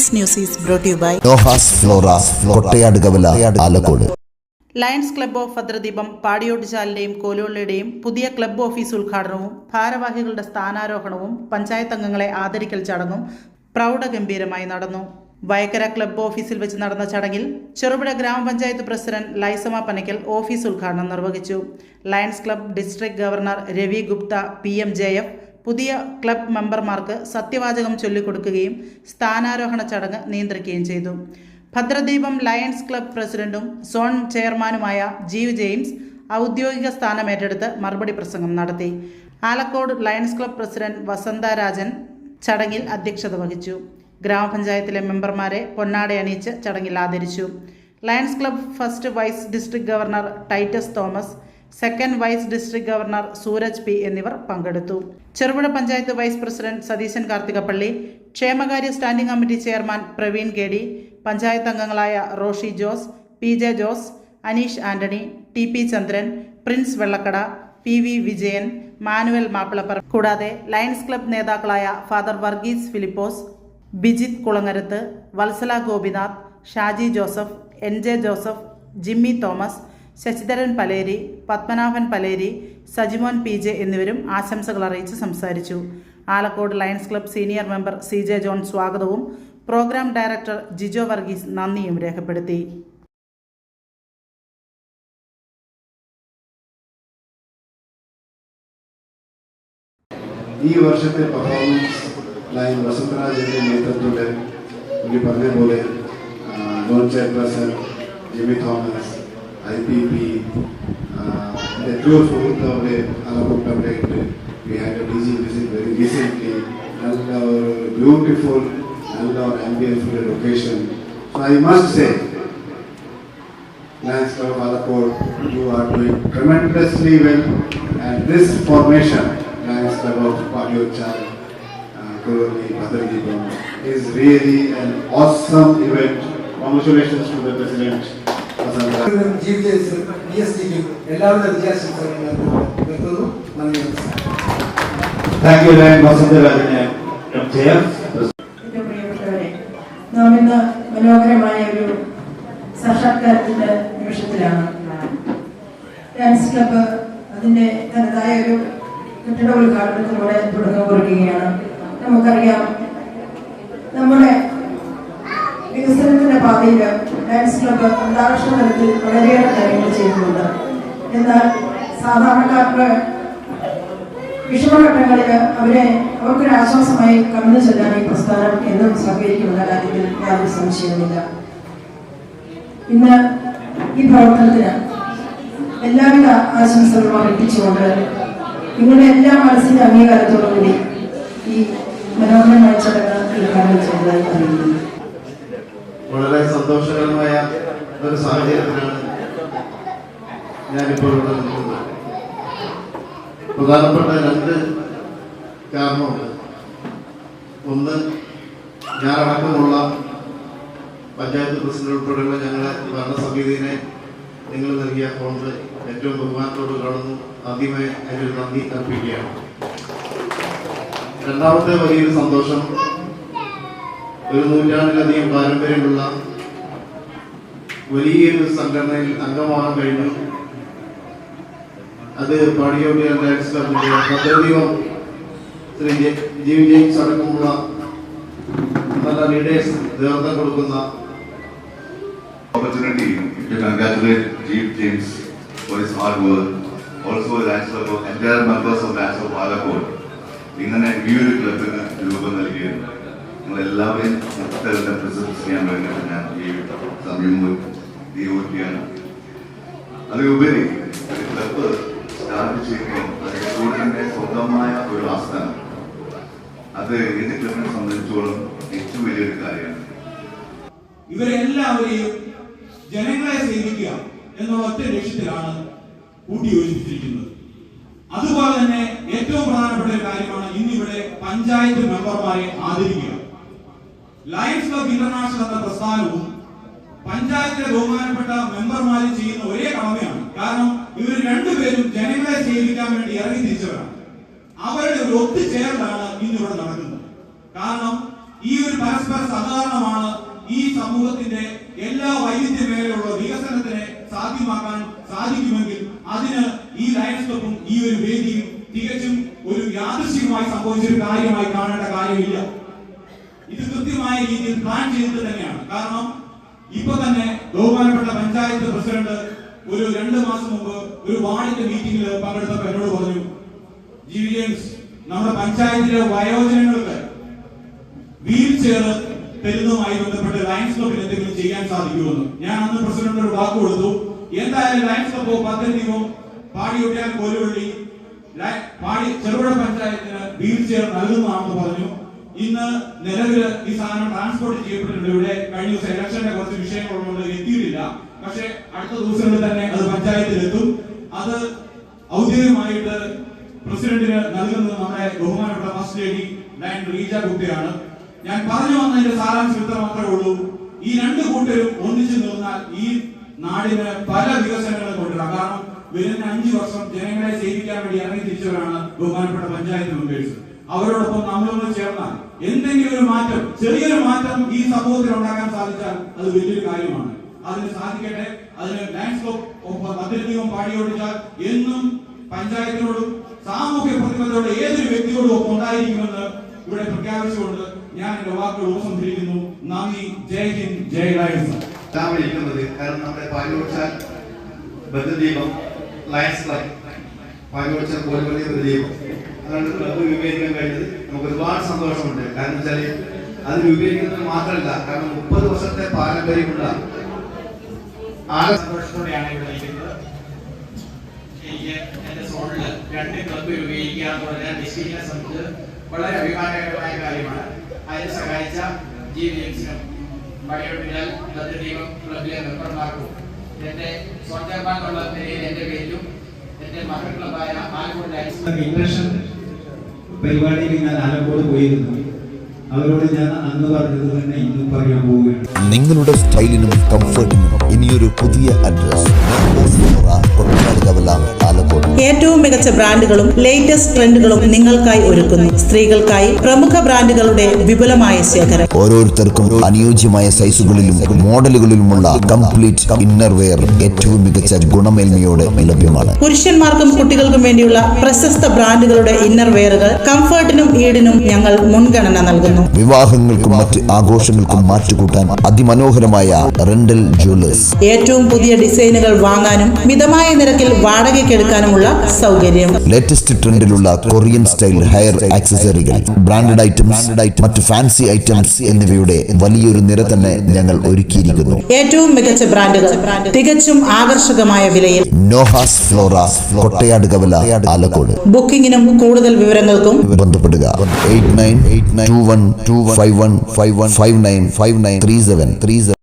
This news is brought to you by Nohas Flora, Kottayadukavila, Alakkod. Lions club of ഭദ്രദീപം പാടിയോട്ടുചാലിന്റെയും കോലോളിയുടെയും പുതിയ club office ഉദ്ഘാടനവും ഭാരവാഹികളുടെ സ്ഥാനാരോഹണവും പഞ്ചായത്ത് അംഗങ്ങളെ ആദരിക്കൽ ചടങ്ങും പ്രൗഢഗംഭീരമായി നടന്നു. വയക്കര ക്ലബ്ബ് ഓഫീസിൽ വെച്ച് നടന്ന ചടങ്ങിൽ ചെറുപുഴ ഗ്രാമപഞ്ചായത്ത് പ്രസിഡന്റ് ലൈസമ പനക്കൽ ഓഫീസ് ഉദ്ഘാടനം നിർവഹിച്ചു. Lions club district governor Ravi Gupta PMJF പുതിയ ക്ലബ്ബ് മെമ്പർമാർക്ക് സത്യവാചകം ചൊല്ലിക്കൊടുക്കുകയും സ്ഥാനാരോഹണ ചടങ്ങ് നിയന്ത്രിക്കുകയും ചെയ്തു. ഭദ്രദീപം ലയൺസ് ക്ലബ്ബ് പ്രസിഡന്റും സോൺ ചെയർമാനുമായ ജീവ് ജെയിംസ് ഔദ്യോഗിക സ്ഥാനമേറ്റെടുത്ത് മറുപടി പ്രസംഗം നടത്തി. Alakode lions club president Vasantha Rajan ചടങ്ങിൽ അധ്യക്ഷത വഹിച്ചു. ഗ്രാമപഞ്ചായത്തിലെ മെമ്പർമാരെ പൊന്നാട അണിയിച്ച് ചടങ്ങിൽ ആദരിച്ചു. Lions club first vice district governor Titus Thomas, second vice district governor Sooraj P എന്നിവർ പങ്കെടുത്തു. ചെറുപുഴ പഞ്ചായത്ത് വൈസ് പ്രസിഡന്റ് സതീശൻ കാർത്തികപ്പള്ളി, ക്ഷേമകാര്യ standing committee chairman Praveen KD, panchayat അംഗങ്ങളായ Roshi Jose, PJ Jose, Aneesh Antony, TP Chandran, Prince Vellakada, PV Vijayan, Manuel മാപ്പിളപ്പർ കൂടാതെ ലയൺസ് ക്ലബ്ബ് നേതാക്കളായ father Varghese Philipose, Bijith Kulangarath, Vatsala Gopinath, Shaji Joseph, NJ Joseph, Jimmy Thomas, Sasidharan Paleri, Padmanabhan Paleri, Sajimon PJ എന്നിവരും ആശംസകൾ അറിയിച്ച് സംസാരിച്ചു. Alakode lions club senior member CJ John സ്വാഗതവും പ്രോഗ്രാം ഡയറക്ടർ ജിജോ വർഗീസ് നന്ദിയും രേഖപ്പെടുത്തി. ഈ വർഷത്തെ പെർഫോമൻസ് ലയൺ വസന്തരാജന്റെ നേതൃത്വത്തിൽ എനിക്ക് പറഞ്ഞ പോലെ non chairperson Jimmy Thomas, IPP, ഏറ്റവും സുഹൃത്തവിടെ ആലക്കോട്ടവിടെ we had a DG visit very recently. നല്ല ഒരു ബ്യൂട്ടിഫുൾ നല്ല ഒരു ambient location. So I must say, Lions Club of Alakkod, you are doing tremendously well, and this formation, Lions Club of Padiyotchal, Koloni, Bhadradipam, is really an awesome event. Congratulations to the President. Thank you, Lion Vasantharajane. നാം ഇന്ന് മനോഹരമായ ഒരു സാക്ഷാത്കാരത്തിന്റെ നിമിഷത്തിലാണ്. Lions club അതിന്റെ തനതായ ഒരു കെട്ടിട ഉദ്ഘാടനത്തിലൂടെ തുടക്കം കുറിക്കുകയാണ്. നമുക്കറിയാം, നമ്മുടെ വികസനത്തിന്റെ പാതയിൽ ലയൺസ് ക്ലബ്ബ് അന്താരാഷ്ട്ര തലത്തിൽ വളരെയേറെ കാര്യങ്ങൾ ചെയ്യുന്നുണ്ട്. എന്നാൽ സാധാരണക്കാർക്ക് വിഷമഘട്ടങ്ങളിൽ അവർക്കൊരു ആശ്വാസമായി കടന്നു ചെല്ലാൻ ഈ പ്രസ്ഥാനം എന്നും സഹകരിക്കുന്ന കാര്യത്തിൽ യാതൊരു സംശയവുമില്ല. ഇന്ന് ഈ പ്രവർത്തനത്തിന് എല്ലാവിധ ആശംസകളും അർപ്പിച്ചുകൊണ്ട് നിങ്ങളുടെ എല്ലാ മനസ്സിന്റെ അംഗീകാരത്തോടുകൂടി ഈ മനോഹരമായ ചടങ്ങ് ഉദ്ഘാടനം ചെയ്തതായി അറിയുന്നു. വളരെ സന്തോഷകരമായ ഒരു സാഹചര്യത്തിലാണ് ഞാനിപ്പോൾ ഇവിടെ നിൽക്കുന്നത്. പ്രധാനപ്പെട്ട രണ്ട് കാരണമുണ്ട്. ഒന്ന്, ഞാനടക്കമുള്ള പഞ്ചായത്ത് പ്രസിഡന്റ് ഉൾപ്പെടെയുള്ള ഞങ്ങളെ ഭരണസമിതിയെ നിങ്ങൾ നൽകിയ ഫോണ്ട് ഏറ്റവും ബഹുമാനത്തോട് കാണുന്നു. ആദ്യമേ അതിനൊരു നന്ദി അർപ്പിക്കുകയാണ്. രണ്ടാമത്തെ വലിയൊരു സന്തോഷം, ഒരു നൂറ്റാണ്ടിലധികം പാരമ്പര്യമുള്ള വലിയൊരു സംഘടനയിൽ അംഗമാകാൻ കഴിഞ്ഞു. അത് പാടിയോട്ടിയ ലയൺസ് ക്ലബ്ബിന്റെ ഭദ്രദീപം ശ്രീ ജീവ് ജെയിംസ് അടക്കമുള്ള നല്ല ലീഡേഴ്സ് നേതൃത്വം കൊടുക്കുന്ന opportunity to congratulate Jeev James for his hard work. Also, Lions Club of entire members of Lions of Alakkod. ഇങ്ങനെ ഈ ഒരു ക്ലബിന് രൂപം നൽകിയിരുന്നു. നിങ്ങളെല്ലാവരെയും ഇത്തരത്തെ പ്രസന്റ് ചെയ്യാൻ വേണ്ടിയിട്ട് ഞാൻ ഈ സമയം നിയോഗിക്കുകയാണ്. അതിലുപരി ക്ലബ് സ്റ്റാർട്ട് ചെയ്യുമ്പോൾ സ്കൂളിന്റെ സ്വന്തമായ ഒരു ആസ്ഥാനം, അത് ഏത് ക്ലബിനെ സംബന്ധിച്ചോളം ഏറ്റവും വലിയൊരു കാര്യമാണ്. ഇവരെല്ലാവരെയും ജനങ്ങളെ സേവിക്കുക എന്നുള്ള ഒറ്റ ലക്ഷ്യത്തിലാണ് കൂട്ടിയോജിപ്പിച്ചിരിക്കുന്നത്. അതുപോലെ തന്നെ ഏറ്റവും പ്രധാനപ്പെട്ട ഒരു കാര്യമാണ് ഇന്നിവിടെ പഞ്ചായത്ത് മെമ്പർമാരെ ആദരിക്കുക. ലയൺസ് ക്ലബ് ഇന്റർനാഷണൽ എന്ന പ്രസ്ഥാനവും പഞ്ചായത്തിലെ ബഹുമാനപ്പെട്ട മെമ്പർമാർ ചെയ്യുന്ന ഒരേ കടമയാണ്. കാരണം ഇവർ രണ്ടുപേരും ജനങ്ങളെ സേവിക്കാൻ വേണ്ടി ഇറങ്ങി തിരിച്ചവരാണ്. അവരുടെ ഒരു ഒത്തുചേരലാണ് ഇന്നിവിടെ നടക്കുന്നത്. കാരണം ഈ ഒരു പരസ്പര സഹകരണമാണ് ഈ സമൂഹത്തിന്റെ എല്ലാ വൈവിധ്യ മേഖലയുള്ള വികസനത്തിനെ സാധ്യമാക്കാൻ സാധിക്കുമെങ്കിൽ അതിന് ഈ ലയൺസ് ക്ലബും ഈ ഒരു വേദിയും തികച്ചും ഒരു യാദൃശ്ചികമായി സംഭവിച്ചൊരു കാര്യമായി കാണേണ്ട കാര്യമില്ല. ഇത് കൃത്യമായ രീതിയിൽ പ്ലാൻ ചെയ്തിട്ട് തന്നെയാണ്. കാരണം ഇപ്പൊ തന്നെ ബഹുമാനപ്പെട്ട പഞ്ചായത്ത് പ്രസിഡന്റ് ഒരു 2 മാസം മുമ്പ് ഒരു വാർഡിന്റെ മീറ്റിംഗിൽ പങ്കെടുത്തപ്പോൾ എന്നോട് പറഞ്ഞു, ജെയിംസ്, നമ്മുടെ പഞ്ചായത്തിലെ വയോജനങ്ങൾക്ക് വീൽ ചെയർ തരുന്നതുമായി ബന്ധപ്പെട്ട് ലയൺസ് ക്ലബിന് എന്തെങ്കിലും ചെയ്യാൻ സാധിക്കുമെന്ന്. ഞാൻ അന്ന് പ്രസിഡന്റ് ഒരു വാക്ക് കൊടുത്തു. എന്തായാലും ലയൺസ് ക്ലബോ പദ്ധതിയോ പാടിയൊട്ടിയാൽ കോലുവള്ളി ചെറുപുഴ പഞ്ചായത്തിന് വീൽ ചെയർ നൽകുന്നതാണെന്ന് പറഞ്ഞു. ഇന്ന് നിലവിൽ ഈ സാധനം ട്രാൻസ്പോർട്ട് ചെയ്യപ്പെട്ടിട്ടുണ്ട്. ഇവിടെ കഴിഞ്ഞ ദിവസം ഇലക്ഷന്റെ കുറച്ച് വിഷയങ്ങളുള്ളത് എത്തിയിട്ടില്ല. പക്ഷെ അടുത്ത ദിവസങ്ങളിൽ തന്നെ അത് പഞ്ചായത്തിലെത്തും. അത് ഔദ്യോഗികമായിട്ട് പ്രസിഡന്റിന് നൽകുന്നത് നമ്മുടെ ബഹുമാനപ്പെട്ട ഫസ്റ്റ് ലേഡി ലയൺ റീജ ഗുപ്തയാണ്. ഞാൻ പറഞ്ഞു വന്നതിന്റെ സാരാംശം ഇത്ര മാത്രമേ ഉള്ളൂ. ഈ 2 കൂട്ടരും ഒന്നിച്ചു നിന്നാൽ ഈ നാടിന് പല വികസനങ്ങളും കൊണ്ടുവരാം. കാരണം വരുന്ന 5 വർഷം ജനങ്ങളെ സേവിക്കാൻ വേണ്ടി ഇറങ്ങി തിരിച്ചവരാണ് ബഹുമാനപ്പെട്ട പഞ്ചായത്ത് മെമ്പേഴ്സ്. അവരോടൊപ്പം നമ്മളൊന്ന് ചേർന്നാൽ എന്തെങ്കിലും ഒരു മാറ്റം, ചെറിയൊരു മാറ്റം ഈ സമൂഹത്തിൽ ഉണ്ടാക്കാൻ സാധിച്ചാൽ അത് വലിയൊരു കാര്യമാണ്. അതിന് സാധിക്കട്ടെ. അതിന് ലയൺസ് ക്ലബ് പദ്ധതിയും പാടിയോടിച്ചാൽ എന്നും പഞ്ചായത്തിനോടും സാമൂഹ്യ പ്രതിബദ്ധതയോടെ ഏതൊരു വ്യക്തിയോടും ഒപ്പം ഉണ്ടായിരിക്കുമെന്ന് ഇവിടെ പ്രഖ്യാപിച്ചുകൊണ്ട് ഞാൻ എന്റെ വാക്കുകൾ ഉപസംഹരിക്കുന്നു. നന്ദി. ജയ് ഹിന്ദ്, ജയ് ലയൺസ്. കാരണം നമ്മുടെ പാടിയോടിച്ചാൽ ബദ്ധദീപം ലയൺസ് ക്ലബ് പാടിയോടിച്ചാൽ കോലുവള്ളി ബദ്ധദീപം അതാണ് ക്ലബ്ബ് രൂപീകരിക്കാൻ കഴിഞ്ഞത്. നമുക്ക് ഒരുപാട് സന്തോഷമുണ്ട്. കാരണം വെച്ചാൽ അത് രൂപീകരിക്കുന്നത് മാത്രമല്ല, കാരണം 30 വർഷത്തെ പാരമ്പര്യമുള്ള സന്തോഷത്തോടെയാണ് ഇവിടെ നിൽക്കുന്നത്. എനിക്ക് എന്റെ സോണില് 2 ക്ലബ്ബ് രൂപീകരിക്കുക എന്ന് പറഞ്ഞാൽ ഡിസ്ട്രിക്റ്റിനെ സംബന്ധിച്ച് വളരെ അഭിമാനകരമായ കാര്യമാണ്. അതിന് സഹായിച്ച ജെയിംസിനും പാടിയോട്ടിച്ചാൽ ബദ്ധദീപം ക്ലബിലെ മെമ്പർമാർക്കും എന്റെ സ്വന്തം എന്നുള്ള നിലയിൽ എന്റെ പേരിലും എന്റെ മകൾ ക്ലബായ ആലക്കോട് ലയൺസ് ഇൻട്രഷൻ പരിപാടിയിൽ ഞാൻ ആലക്കോട് പോയിരുന്നു. അവരോട് ഞാൻ അന്ന് പറഞ്ഞത് തന്നെ ഇന്നും പറയാൻ പോവുകയാണ്. നിങ്ങളുടെ സ്റ്റൈലിനും കംഫർട്ടിനും ഇനിയൊരു പുതിയ അഡ്രസ് ആലക്കോട്. ഏറ്റവും മികച്ച ബ്രാൻഡുകളും ലേറ്റസ്റ്റ് ട്രെൻഡുകളും നിങ്ങൾക്കായി ഒരുക്കുന്നു. സ്ത്രീകൾക്കായി പ്രമുഖ ബ്രാൻഡുകളുടെ വിപുലമായ ശേഖരം. ഓരോരുത്തർക്കും അനുയോജ്യമായ സൈസുകളിലും മോഡലുകളിലുമുള്ള കംപ്ലീറ്റ് ഇന്നർ വെയർ ഏറ്റവും മികച്ച ഗുണമേന്മയോടെ ലഭ്യമാണ്. പുരുഷന്മാർക്കും കുട്ടികൾക്കും വേണ്ടിയുള്ള പ്രശസ്ത ബ്രാൻഡുകളുടെ ഇന്നർ വെയറുകൾ കംഫർട്ടിനും ഈടിനും ഞങ്ങൾ മുൻഗണന നൽകുന്നു. വിവാഹങ്ങൾക്കും മറ്റ് ആഘോഷങ്ങൾക്കും മാറ്റുകൂട്ടാൻ അതിമനോഹരമായ റെന്റൽ ജ്വല്ലേഴ്സ്. ഏറ്റവും പുതിയ ഡിസൈനുകൾ വാങ്ങാനും മിതമായ നിരക്കിൽ വാടകയ്ക്കെടുക്കാനുമുള്ള സൗകര്യം. ലേറ്റസ്റ്റ് ട്രെൻഡിലുള്ള കൊറിയൻ സ്റ്റൈൽ ഹെയർ ആക്സസറികൾ, ബ്രാൻഡഡ് ഐറ്റംസ്, മറ്റ് ഫാൻസി ഐറ്റംസ് എന്നിവയുടെ വലിയൊരു നിര തന്നെ ഞങ്ങൾ ഒരുക്കിയിരിക്കുന്നു. ഏറ്റവും മികച്ച ബ്രാൻഡുകൾ തികച്ചും ആകർഷകമായ വിലയിൽ. നോഹാസ് ഫ്ലോറ, കൊട്ടയാട് കവല, ആലക്കോട്. ബുക്കിംഗിനും കൂടുതൽ വിവരങ്ങൾക്കും ബന്ധപ്പെടുക 898921515159593737.